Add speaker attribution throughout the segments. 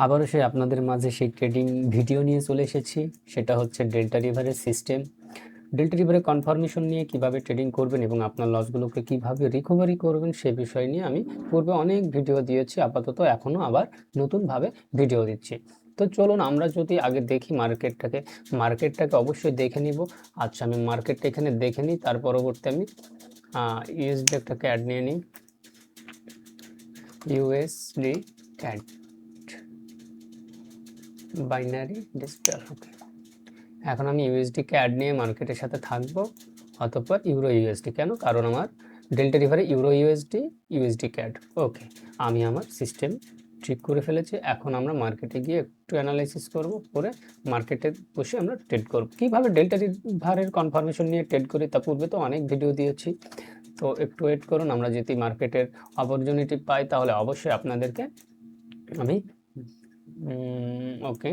Speaker 1: আবারও সেই আপনাদের মাঝে সেই ট্রেডিং ভিডিও নিয়ে চলে এসেছি। সেটা হচ্ছে ডেল্টা রিভারের সিস্টেম। ডেল্টা রিভারের কনফার্মেশন নিয়ে কিভাবে ট্রেডিং করবেন এবং আপনার লসগুলোকে কিভাবে রিকভারি করবেন সে বিষয় নিয়ে আমি পূর্বে অনেক ভিডিও দিয়েছি, আপাতত এখনও আবার নতুনভাবে ভিডিও দিচ্ছি। তো চলুন আমরা যদি আগে দেখি মার্কেটটাকে অবশ্যই দেখে নিব। আচ্ছা, আমি মার্কেটটা এখানে দেখে নিই, তার পরবর্তী আমি ইউএসডি একটা ক্যাড নিয়ে নিই। USD CAD binary digital. Okay, এখন আমি ইউএসডি ক্যাড নিয়ে মার্কেটের সাথে থাকবো, অতঃপর ইউরো ইউএসডি। কেন? কারণ আমার ডেল্টা রিভারে ইউরো ইউএসডি ক্যাড। ওকে, আমি আমার সিস্টেম ঠিক করে ফেলেছি। এখন আমরা মার্কেটে গিয়ে একটু অ্যানালাইসিস করব, করে মার্কেটে বসে আমরা ট্রেড করব। কীভাবে ডেল্টা রিভারের কনফার্মেশন নিয়ে ট্রেড করি তা পূর্বে তো অনেক ভিডিও দিয়েছি। তো একটু ওয়েট করুন, আমরা যদি মার্কেটের অপরচুনিটি পাই তাহলে অবশ্যই আপনাদেরকে আমি ওকে,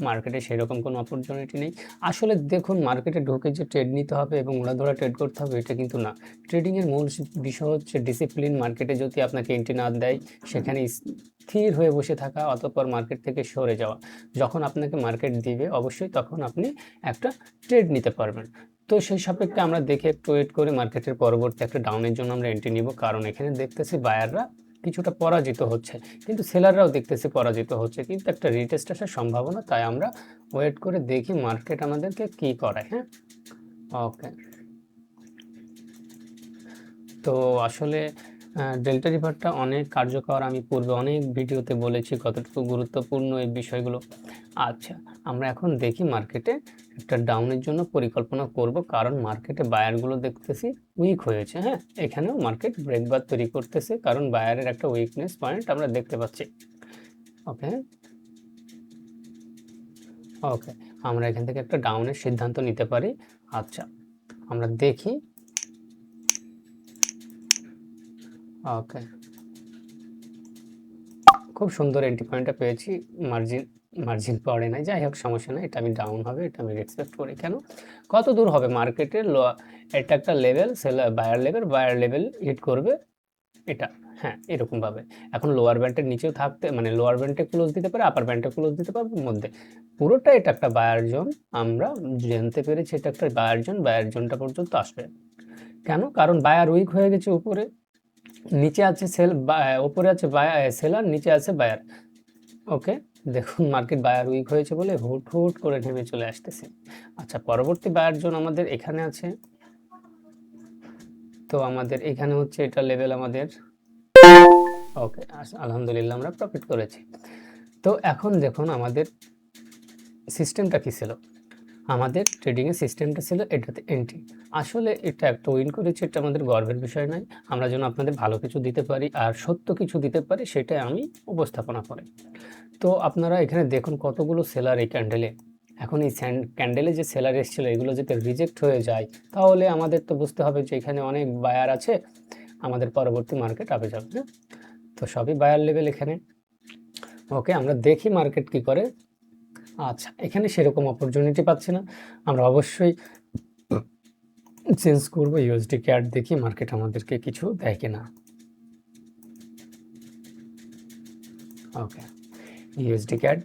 Speaker 1: মার্কেটে সেরকম কোনো অপরচুনিটি নেই। আসলে দেখুন, মার্কেটে ঢুকে যে ট্রেড নিতে হবে এবং উড়াধরা ট্রেড করতে হবে এটা কিন্তু না। ট্রেডিংয়ের মূল বিষয় হচ্ছে ডিসিপ্লিন। মার্কেটে যদি আপনাকে এন্ট্রি না দেয় সেখানে স্থির হয়ে বসে থাকা, অতঃপর মার্কেট থেকে সরে যাওয়া। যখন আপনাকে মার্কেট দিবে অবশ্যই তখন আপনি একটা ট্রেড নিতে পারবেন। তো সেই সাপেক্ষে আমরা দেখে একটু ওয়েট করে মার্কেটের পরবর্তী একটা ডাউনের জন্য আমরা এন্ট্রি নিব, কারণ এখানে দেখতেছি বায়াররা কিছুটা পরাজিত হচ্ছে, কিন্তু সেলাররাও দেখতেছি পরাজিত হচ্ছে, কিন্তু একটা রিটেস্ট আসার সম্ভাবনা। তাই আমরা ওয়েট করে দেখি মার্কেট আমাদেরকে কি করে। হ্যাঁ, ওকে। তো আসলে ডেল্টা রিভারটা অনেক কার্যকর। আমি পূর্বে অনেক ভিডিওতে বলেছি কতটুকু গুরুত্বপূর্ণ এই বিষয়গুলো। আচ্ছা, আমরা এখন দেখি মার্কেটে একটা ডাউনের জন্য পরিকল্পনা করব, কারণ মার্কেটে বায়ারগুলো দেখতেছি উইক হয়েছে। হ্যাঁ, এখানেও মার্কেট ব্রেকবার তৈরি করতেছে, কারণ বায়ারের একটা উইকনেস পয়েন্ট আমরা দেখতে পাচ্ছি। ওকে, ওকে, আমরা এখান থেকে একটা ডাউনের সিদ্ধান্ত নিতে পারি। আচ্ছা, আমরা দেখি। ওকে, খুব সুন্দর এন্ট্রি পয়েন্টটা পেয়েছি। মার্জিন পড়ে নাই, যাই হোক সমস্যা নেই। এটা আমি ডাউন হবে এটা আমি এক্সপেক্ট করি। কেন? কত দূর হবে মার্কেটের এটা একটা লেভেল, বায়ার লেভেল হিট করবে এটা। হ্যাঁ, এরকমভাবে এখন লোয়ার ব্যান্ডের নিচেও থাকতে, মানে লোয়ার ব্যান্ডে ক্লোজ দিতে পারে, আপার ব্যান্ডে ক্লোজ দিতে পারবে, মধ্যে পুরোটা এটা একটা বায়ার জোন। আমরা জানতে পেরেছি এটা একটা বায়ার জোনটা পর্যন্ত আসবে। কেন? কারণ বায়ার উইক হয়ে গেছে উপরে, নিচে আছে উপরে আছে সেলার, নিচে আছে বায়ার। ওকে, দেখুন মার্কেট বায়ার উইক হয়েছে বলে হুট হুট করে নেমে চলে আসতেছে। আচ্ছা, পরবর্তী বায়ার জোন আমাদের এখানে আছে। তো আমাদের এখানে হচ্ছে এটা লেভেল আমাদের। ওকে, আলহামদুলিল্লাহ আমরা প্রফিট করেছি। তো এখন দেখুন আমাদের সিস্টেমটা কি ছিল। আমাদের ট্রেডিংয়ের সিস্টেমটা ছিল এটাতে এন্ট্রি। আসলে এটা একটা উইন করেছে, এটা আমাদের গর্বের বিষয় নয়। আমরা যেন আপনাদের ভালো কিছু দিতে পারি আর সত্য কিছু দিতে পারি, সেটাই আমি উপস্থাপনা করি। তো আপনারা এখানে দেখুন কতগুলো সেলার এই ক্যান্ডেলে। এখন এই ক্যান্ডেলে যে সেলার এসেছিল এগুলো যদি রিজেক্ট হয়ে যায় তাহলে আমাদের তো বুঝতে হবে যে এখানে অনেক বায়ার আছে, আমাদের পরবর্তী মার্কেট আপে যাবে। হ্যাঁ, তো সবই বায়ার লেভেল এখানে। ওকে, আমরা দেখি মার্কেট কি করে। আচ্ছা, এখানে সেরকম অপরচুনিটি পাচ্ছি না, আমরা অবশ্যই চেঞ্জ করব। ইউএসডি ক্যাড দেখি মার্কেট আমাদেরকে কিছু দেয় কিনা। ওকে, ইউএসডি ক্যাড।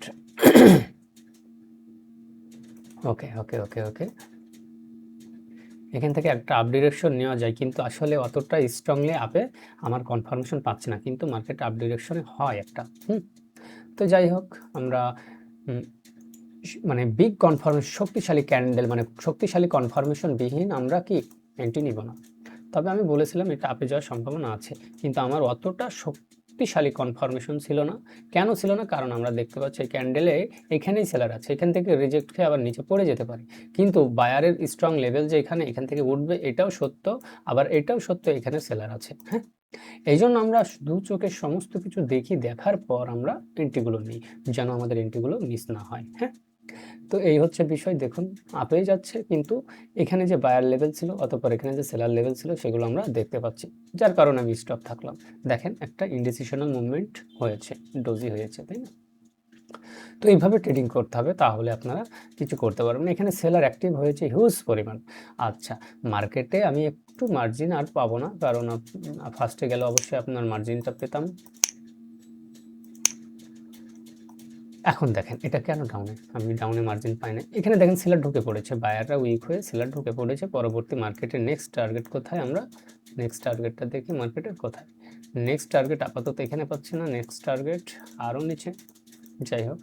Speaker 1: ওকে ওকে ওকে ওকে, এখান থেকে একটা আপ ডিরেকশন নেওয়া যায়, কিন্তু আসলে অতটা স্ট্রংলি আপে আমার কনফার্মেশন পাচ্ছি না, কিন্তু মার্কেট আপ ডিরেকশনে হয় একটা। তো যাই হোক, আমরা মানে বিগ কনফার্মেশন, শক্তিশালী ক্যান্ডেল, মানে শক্তিশালী কনফার্মেশন বিহীন আমরা কি এন্ট্রি নিব না। তবে আমি বলেছিলাম এটা আপে যাওয়ার সম্ভাবনা আছে, কিন্তু আমার অতটা শক্তিশালী কনফার্মেশন ছিল না। কেন ছিল না? কারণ আমরা দেখতে পাচ্ছি এই ক্যান্ডেলে এখানেই সেলার আছে, এখান থেকে রিজেক্ট খেয়ে আবার নিচে পড়ে যেতে পারে, কিন্তু বায়ারের স্ট্রং লেভেল যে এখান থেকে উঠবে এটাও সত্য, আবার এটাও সত্য এখানে সেলার আছে। হ্যাঁ, এই জন্য আমরা দু চোখে সমস্ত কিছু দেখি, দেখার পর আমরা এন্ট্রিগুলো নিই, যেন আমাদের এন্ট্রিগুলো মিস না হয়। হ্যাঁ, তো এই হচ্ছে বিষয়। দেখুন আপেই যাচ্ছে, কিন্তু এখানে যে বায়ার লেভেল ছিল, অতঃপর এখানে যে সেলার লেভেল ছিল সেগুলো আমরা দেখতে পাচ্ছি, যার কারণে আমি স্টপ থাকলাম। দেখেন একটা ইনডিসিশনাল মুভমেন্ট হয়েছে, ডোজি হয়েছে, তাই না? তো এইভাবে ট্রেডিং করতে হবে, তাহলে আপনারা কিছু করতে পারবেন। এখানে সেলার অ্যাক্টিভ হয়েছে হিউজ পরিমাণ। আচ্ছা, মার্কেটে আমি একটু মার্জিন আর পাবো না, কারণ ফার্স্টে গেলে অবশ্যই আপনার মার্জিনটা পেতাম। এখন দেখেন এটা কেন ডাউনে, আমি ডাউনে মার্জিন পাই না। এখানে দেখেন সেলার ঢুকে পড়েছে, বায়াররা উইক হয়ে সেলার ঢুকে পড়েছে। পরবর্তী মার্কেটের নেক্সট টার্গেট কোথায়, আমরা নেক্সট টার্গেটটা দেখি মার্কেটের কোথায়। নেক্সট টার্গেট আপাতত এখানে পাচ্ছি না, নেক্সট টার্গেট আরও নিচে। যাই হোক,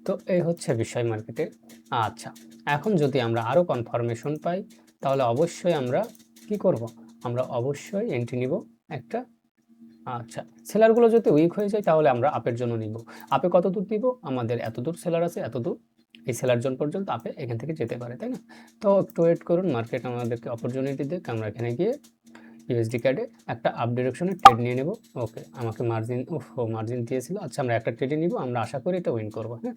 Speaker 1: তো এই হচ্ছে বিষয় মার্কেটে। আচ্ছা, এখন যদি আমরা আরও কনফার্মেশন পাই তাহলে অবশ্যই আমরা কি করব, আমরা অবশ্যই এন্ট্রি নিব একটা। আচ্ছা, সেলারগুলো যদি উইক হয়ে যায় তাহলে আমরা আপের জন্য নিব। আপে কত দূর দিব, আমাদের এত দূর সেলার আছে, এত দূর এই সেলার জোন পর্যন্ত আপে এখান থেকে যেতে পারে, তাই না? তো একটু ওয়েট করুন, মার্কেট আমাদেরকে অপরচুনিটি দেখ, আমরা এখানে গিয়ে ইউএসডি কার্ডে একটা আপ ডিরেকশনে ট্রেড নিয়ে নেব। ওকে, আমাকে মার্জিন মার্জিন দিয়েছিল। আচ্ছা, আমরা একটা ট্রেডে নিব, আমরা আশা করি এটা উইন করবো। হ্যাঁ,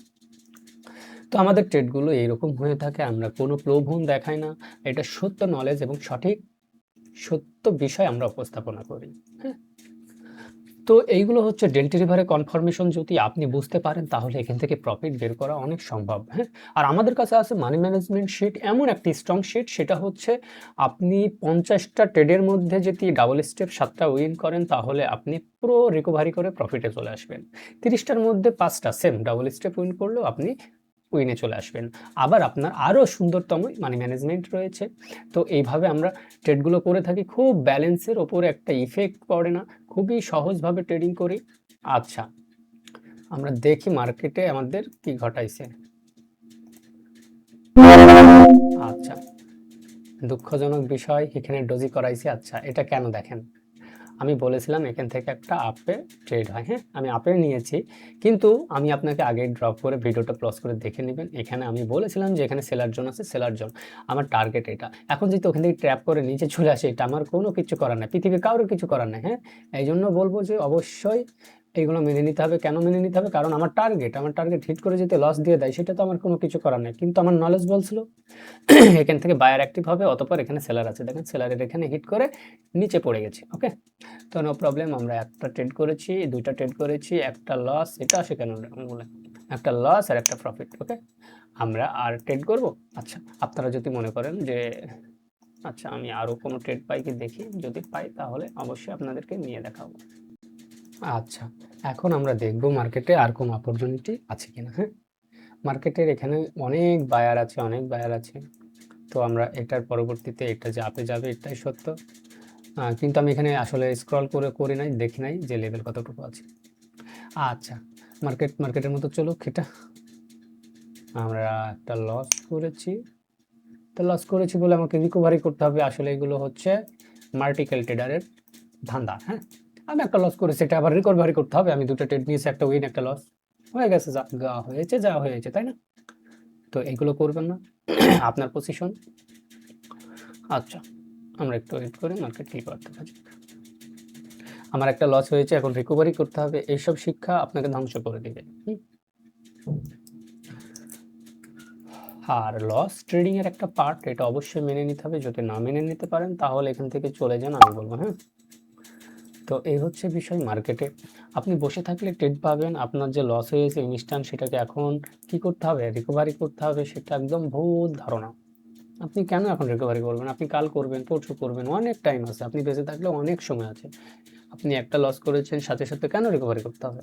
Speaker 1: তো আমাদের ট্রেডগুলো এইরকম হয়ে থাকে, আমরা কোনো প্রলোভন দেখাই না, এটা সত্য নলেজ এবং সঠিক সত্য বিষয় আমরা উপস্থাপনা করি। হ্যাঁ, তো এইগুলো হচ্ছে ডেল্টা রিভারে কনফার্মেশন। যদি আপনি বুঝতে পারেন তাহলে এখান থেকে প্রফিট বের করা অনেক সম্ভব। হ্যাঁ, আর আমাদের কাছে আছে মানি ম্যানেজমেন্ট শিট, এমন একটি স্ট্রং শিট, সেটা হচ্ছে আপনি 50টা ট্রেডের মধ্যে যদি ডাবল স্টেপ 7টা উইন করেন তাহলে আপনি পুরো রিকভারি করে প্রফিটে চলে আসবেন। 30টার মধ্যে 5টা সেম ডাবল স্টেপ উইন করলেও আপনি উইনে চলে আসবেন। আবার আপনার আরও সুন্দরতম মানি ম্যানেজমেন্ট রয়েছে। তো এইভাবে আমরা ট্রেডগুলো করে থাকি, খুব ব্যালেন্সের ওপরে একটা ইফেক্ট পড়ে না, খুবই সহজভাবে ট্রেডিং করি। আচ্ছা, আমরা দেখি মার্কেটে আমাদের কি ঘটাইছে। আচ্ছা, দুঃখজনক বিষয়, এখানে ডোজি করাইছে। আচ্ছা, এটা কেন দেখেন, আমি বলেছিলাম এখান থেকে একটা আপে ট্রেড হয়। হ্যাঁ, আমি আপে নিয়েছি, কিন্তু আমি আপনাকে আগে ড্রপ করে ভিডিওটা ক্লোজ করে দেখে নেবেন। এখানে আমি বলেছিলাম যে এখানে সেলার জোন আছে, সেলার জোন আমার টার্গেট এটা। এখন যদি ওখান থেকে ট্র্যাপ করে নিচে চলে আসে, এটা আমার কোনো কিছু করার নাই, পৃথিবীর কারোর কিছু করার নাই। হ্যাঁ, এই জন্য বলবো যে অবশ্যই এইগুলো মেনে নিতে হবে। কেন মেনে নিতে হবে, কারণ আমার টার্গেট হিট করে যদি লস দিয়ে দেয় সেটা তো আমার কোনো কিছু করার নাই, কিন্তু আমার নলেজ বলছিল এখান থেকে বায়ার অ্যাক্টিভ হবে, অতঃপর এখানে সেলার আছে, দেখেন সেলারের এখানে হিট করে নিচে পড়ে গেছে। ওকে, তো নো প্রবলেম, আমরা একটা ট্রেড করেছি, দুইটা ট্রেড করেছি, একটা লস, এটা আসে কেন বলে, একটা লস আর একটা প্রফিট। ওকে, আমরা আর ট্রেড করব। আচ্ছা, আপনারা যদি মনে করেন যে আচ্ছা আমি আরও কোনো ট্রেড পাই কি দেখি, যদি পাই তাহলে অবশ্যই আপনাদেরকে নিয়ে দেখাবো। আচ্ছা, এখন আমরা দেখব মার্কেটে আর কোনো অপরচুনিটি আছে কিনা। হ্যাঁ, মার্কেটের এখানে অনেক বায়ার আছে, অনেক বায়ার আছে। তো আমরা এটার পরবর্তীতে এটা যে আপে যাবে এটাই সত্য, কিন্তু আমি এখানে আসলে স্ক্রল করে করি নাই, দেখি নাই যে লেভেল কতটুকু আছে। আচ্ছা, মার্কেটের মতো চলুক। এটা আমরা একটা লস করেছি, তো লস করেছি বলে আমাকে রিকভারি করতে হবে। আসলে এগুলো হচ্ছে মাল্টিপল ট্রেডারের ধান্দা। হ্যাঁ, আমি একটা লস করেছি, এটা আবার রিকভারি করতে হবে। আমি দুটো ট্রেড নিয়েছি, একটা উইন একটা লস, হয়ে গেছে, যা হয়েছে যা হয়েছে, তাই না? তো এগুলো করবেন না আপনার পজিশন। আচ্ছা, আমরা একটু ওয়েট করে মার্কেট কি করতে পারি। আমার একটা লস হয়েছে, এখন রিকভারি করতে হবে। এইসব শিক্ষা আপনাকে ধ্বংস করে দিবে। আর লস ট্রেডিং এর একটা পার্ট, এটা অবশ্যই মেনে নিতে হবে। যদি না মেনে নিতে পারেন তাহলে এখান থেকে চলে যান, আমি বলবো। হ্যাঁ, তো এই হচ্ছে বিষয় মার্কেটে। আপনি বসে থাকলে ট্রেড পাবেন, আপনার যে লস হয়েছে ইনস্ট্যান্ট সেটাকে এখন কি করতে হবে, রিকভারি করতে হবে, সেটা একদম ভুল ধারণা। আপনি কেন এখন রিকভারি করবেন, আপনি কাল করবেন, পরশু করবেন, অনেক টাইম আছে, আপনি বেঁচে থাকলে অনেক সময় আছে। আপনি একটা লস করেছেন, সাথে সাথে কেন রিকভারি করতে হবে?